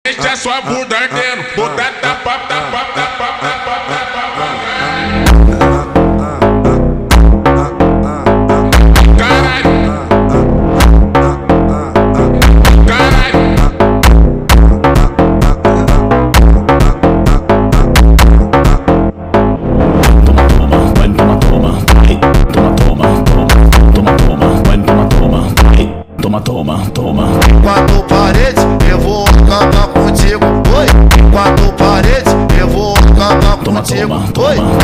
Deixa sua bunda ardendo, botar tapa, tapa, tapa, tapa, tapa. Caralho, caralho. Toma. Quatro paredes, eu vou acabar contigo. Oi, quatro paredes, eu vou acabar contigo. Oi.